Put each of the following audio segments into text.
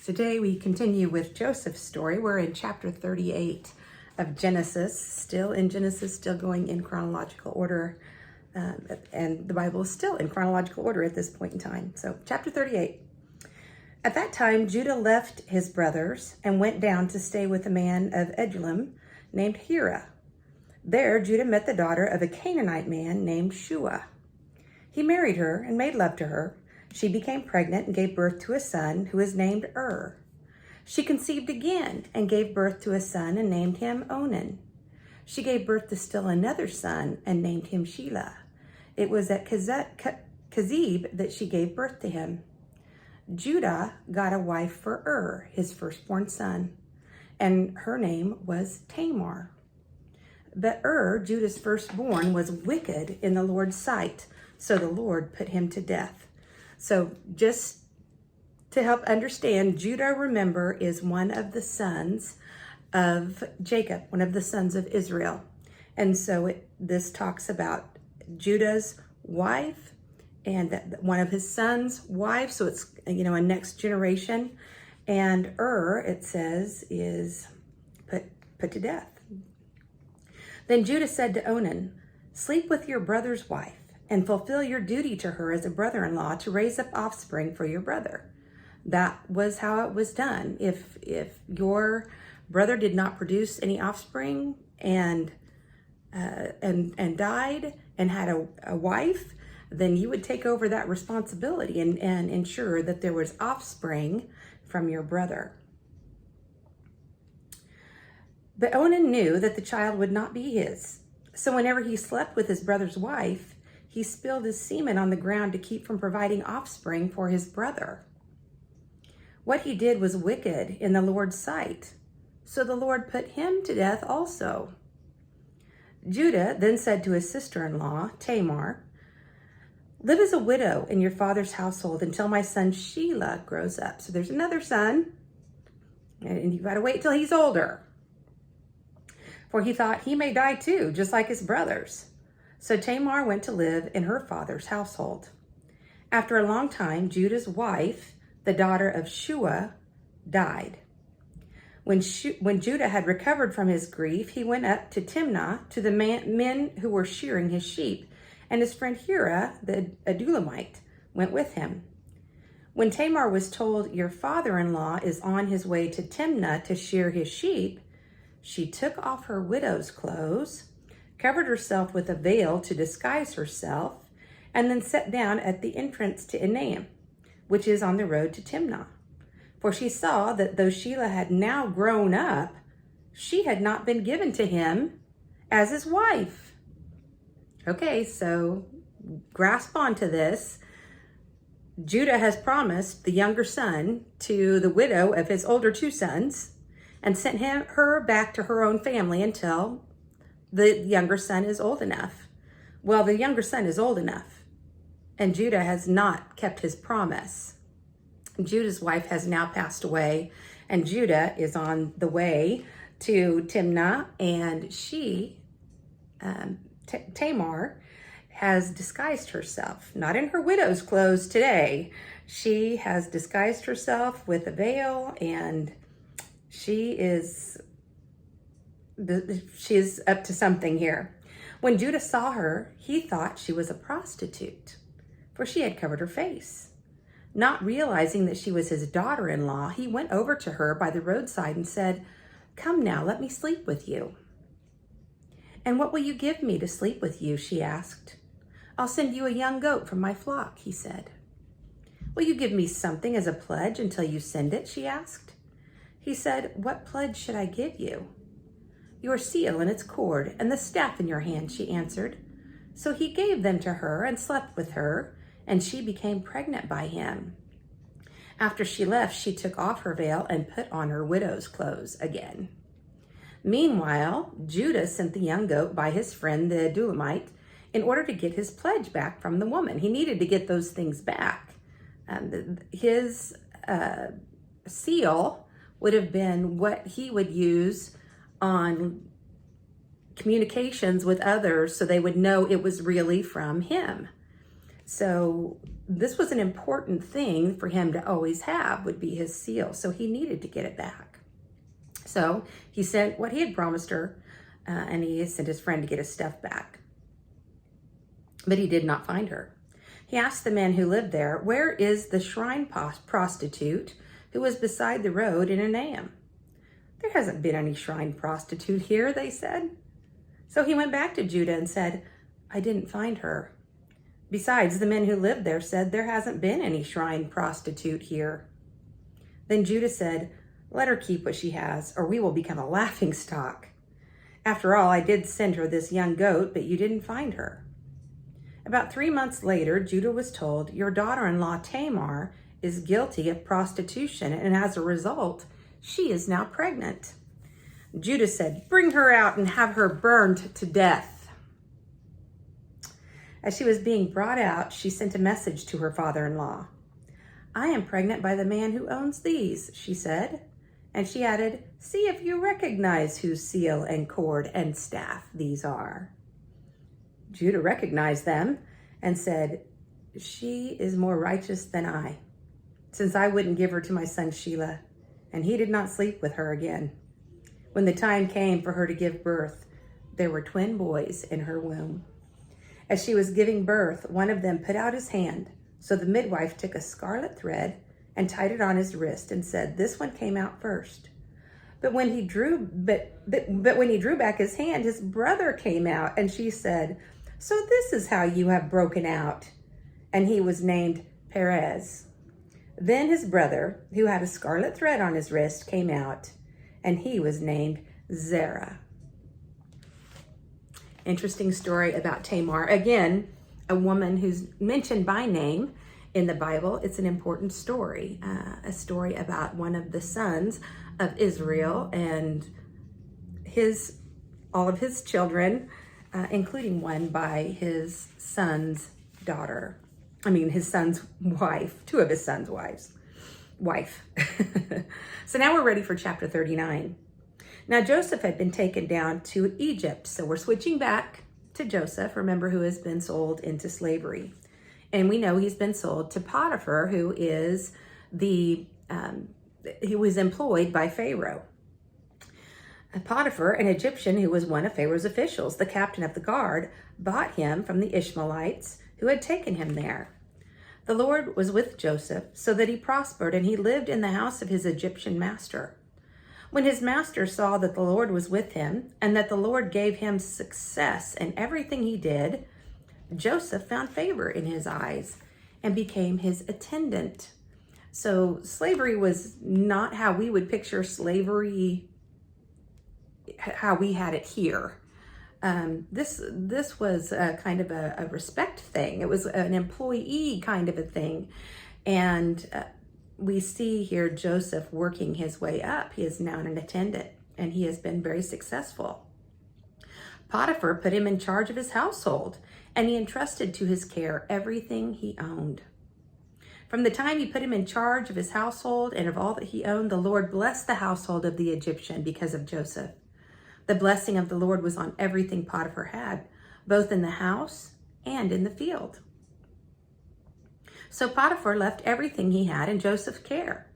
Today we continue with Joseph's story. We're in chapter 38 of Genesis, still going in chronological order. And the Bible is still in chronological order at this point in time. So chapter 38. At that time, Judah left his brothers and went down to stay with a man of Adullam named Hira. There, Judah met the daughter of a Canaanite man named Shua. He married her and made love to her. She became pregnant and gave birth to a son who is named She conceived again and gave birth to a son and named him Onan. She gave birth to still another son and named him Shelah. It was at Kazib that she gave birth to him. Judah got a wife for his firstborn son, and her name was Tamar. But Judah's firstborn, was wicked in the Lord's sight, so the Lord put him to death. So just to help understand, Judah, remember, is one of the sons of Jacob, one of the sons of Israel. And so this talks about Judah's wife and one of his sons' wives. So it's, a next generation. And it says, is put to death. Then Judah said to Onan, "Sleep with your brother's wife and fulfill your duty to her as a brother-in-law to raise up offspring for your brother." That was how it was done. If your brother did not produce any offspring and died and had a wife, then you would take over that responsibility and ensure that there was offspring from your brother. But Onan knew that the child would not be his. So whenever he slept with his brother's wife, he spilled his semen on the ground to keep from providing offspring for his brother. What he did was wicked in the Lord's sight, so the Lord put him to death also. Judah then said to his sister-in-law, Tamar, "Live as a widow in your father's household until my son Shelah grows up." So there's another son, and you got to wait till he's older. For he thought he may die too, just like his brothers. So Tamar went to live in her father's household. After a long time, Judah's wife, the daughter of Shua, died. When Judah had recovered from his grief, he went up to Timnah to the men who were shearing his sheep, and his friend Hira, the Adullamite, went with him. When Tamar was told, "Your father-in-law is on his way to Timnah to shear his sheep," she took off her widow's clothes, covered herself with a veil to disguise herself, and then sat down at the entrance to Enaim, which is on the road to Timnah. For she saw that though Shelah had now grown up, she had not been given to him as his wife. Okay, so grasp onto this. Judah has promised the younger son to the widow of his older two sons and sent her back to her own family until the younger son is old enough. Well, the younger son is old enough, and Judah has not kept his promise. Judah's wife has now passed away, and Judah is on the way to Timnah, and she, Tamar, has disguised herself, not in her widow's clothes today. She has disguised herself with a veil, and she is up to something here. When Judah saw her, he thought she was a prostitute, for she had covered her face. Not realizing that she was his daughter-in-law, he went over to her by the roadside and said, "Come now, let me sleep with you." "And what will you give me to sleep with you?" she asked. "I'll send you a young goat from my flock," he said. "Will you give me something as a pledge until you send it?" she asked. He said, "What pledge should I give you?" "Your seal and its cord and the staff in your hand," she answered. So he gave them to her and slept with her, and she became pregnant by him. After she left, she took off her veil and put on her widow's clothes again. Meanwhile, Judah sent the young goat by his friend the Adullamite in order to get his pledge back from the woman. He needed to get those things back. His seal would have been what he would use on communications with others so they would know it was really from him. So this was an important thing for him to always have, would be his seal. So he needed to get it back. So he sent what he had promised her, and he sent his friend to get his stuff back. But he did not find her. He asked the men who lived there, "Where is the shrine prostitute who was beside the road in Enaim?" "There hasn't been any shrine prostitute here," they said. So he went back to Judah and said, "I didn't find her." Besides, the men who lived there said, "There hasn't been any shrine prostitute here." Then Judah said, "Let her keep what she has, or we will become a laughingstock. After all, I did send her this young goat, but you didn't find her." About 3 months later, Judah was told, "Your daughter-in-law Tamar is guilty of prostitution, and as a result, she is now pregnant." Judah said, "Bring her out and have her burned to death." As she was being brought out, she sent a message to her father-in-law. "I am pregnant by the man who owns these," she said. And she added, "See if you recognize whose seal and cord and staff these are." Judah recognized them and said, "She is more righteous than I, since I wouldn't give her to my son Shelah." And he did not sleep with her again. When the time came for her to give birth, there were twin boys in her womb. As she was giving birth, one of them put out his hand. So the midwife took a scarlet thread and tied it on his wrist and said, "This one came out first." But when he drew back his hand, his brother came out, and she said, "So this is how you have broken out." And he was named Perez. Then his brother, who had a scarlet thread on his wrist, came out, and he was named Zerah. Interesting story about Tamar. Again, a woman who's mentioned by name in the Bible. It's an important story, a story about one of the sons of Israel and all of his children, including one by his son's daughter. His son's wife, two of his son's wife. So now we're ready for chapter 39. Now Joseph had been taken down to Egypt. So we're switching back to Joseph, remember, who has been sold into slavery. And we know he's been sold to Potiphar, who is he was employed by Pharaoh. Potiphar, an Egyptian who was one of Pharaoh's officials, the captain of the guard, bought him from the Ishmaelites who had taken him there. The Lord was with Joseph, so that he prospered, and he lived in the house of his Egyptian master. When his master saw that the Lord was with him, and that the Lord gave him success in everything he did, Joseph found favor in his eyes and became his attendant. So slavery was not how we would picture slavery, how we had it here. This was a kind of a respect thing. It was an employee kind of a thing. And we see here Joseph working his way up. He is now an attendant, and he has been very successful. Potiphar put him in charge of his household, and he entrusted to his care everything he owned. From the time he put him in charge of his household and of all that he owned, the Lord blessed the household of the Egyptian because of Joseph. The blessing of the Lord was on everything Potiphar had, both in the house and in the field. So Potiphar left everything he had in Joseph's care.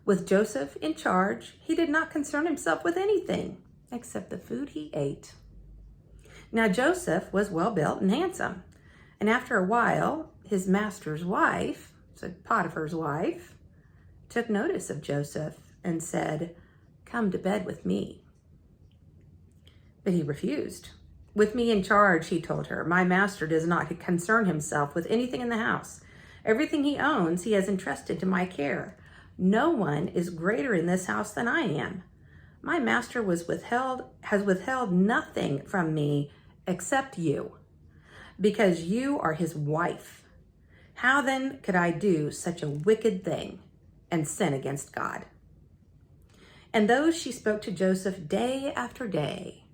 With Joseph in charge, he did not concern himself with anything except the food he ate. Now Joseph was well built and handsome, and after a while, his master's wife, so Potiphar's wife, took notice of Joseph and said, "Come to bed with me." But he refused. "With me in charge," he told her, "my master does not concern himself with anything in the house. Everything he owns, he has entrusted to my care. No one is greater in this house than I am. My master has withheld nothing from me except you, because you are his wife. How then could I do such a wicked thing and sin against God?" And though she spoke to Joseph day after day,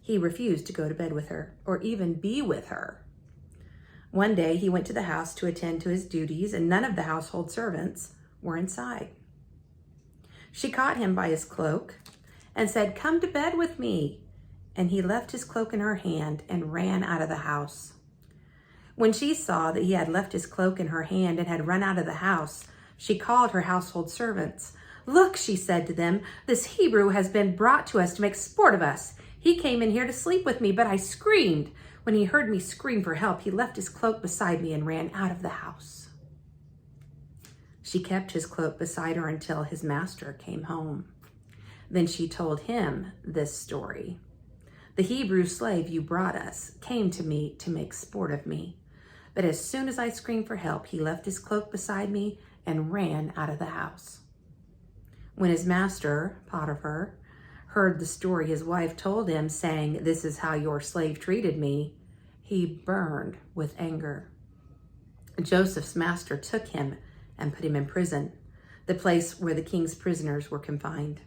he refused to go to bed with her or even be with her. One day he went to the house to attend to his duties, and none of the household servants were inside. She caught him by his cloak and said, "Come to bed with me." And he left his cloak in her hand and ran out of the house. When she saw that he had left his cloak in her hand and had run out of the house, she called her household servants. "Look," she said to them, "this Hebrew has been brought to us to make sport of us. He came in here to sleep with me, but I screamed. When he heard me scream for help, he left his cloak beside me and ran out of the house." She kept his cloak beside her until his master came home. Then she told him this story. "The Hebrew slave you brought us came to me to make sport of me. But as soon as I screamed for help, he left his cloak beside me and ran out of the house." When his master, Potiphar, heard the story his wife told him, saying, "This is how your slave treated me," he burned with anger. Joseph's master took him and put him in prison, the place where the king's prisoners were confined.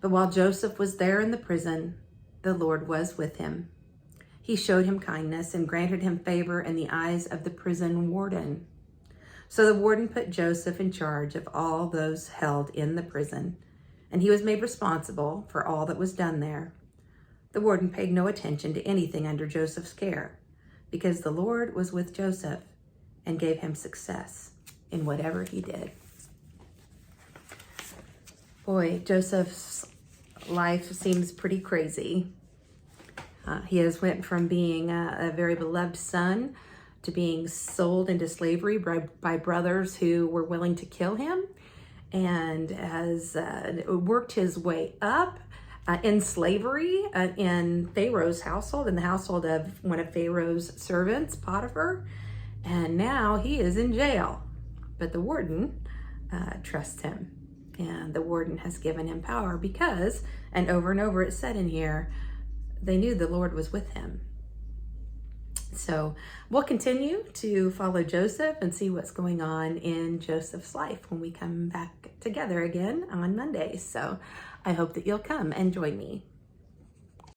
But while Joseph was there in the prison, the Lord was with him. He showed him kindness and granted him favor in the eyes of the prison warden. So the warden put Joseph in charge of all those held in the prison, and he was made responsible for all that was done there. The warden paid no attention to anything under Joseph's care, because the Lord was with Joseph and gave him success in whatever he did. Boy, Joseph's life seems pretty crazy. He has went from being a very beloved son to being sold into slavery by brothers who were willing to kill him, and has worked his way up in slavery in Pharaoh's household, in the household of one of Pharaoh's servants, Potiphar, and now he is in jail. But the warden trusts him, and the warden has given him power because, and over it said in here, they knew the Lord was with him. So we'll continue to follow Joseph and see what's going on in Joseph's life when we come back together again on Monday. So I hope that you'll come and join me.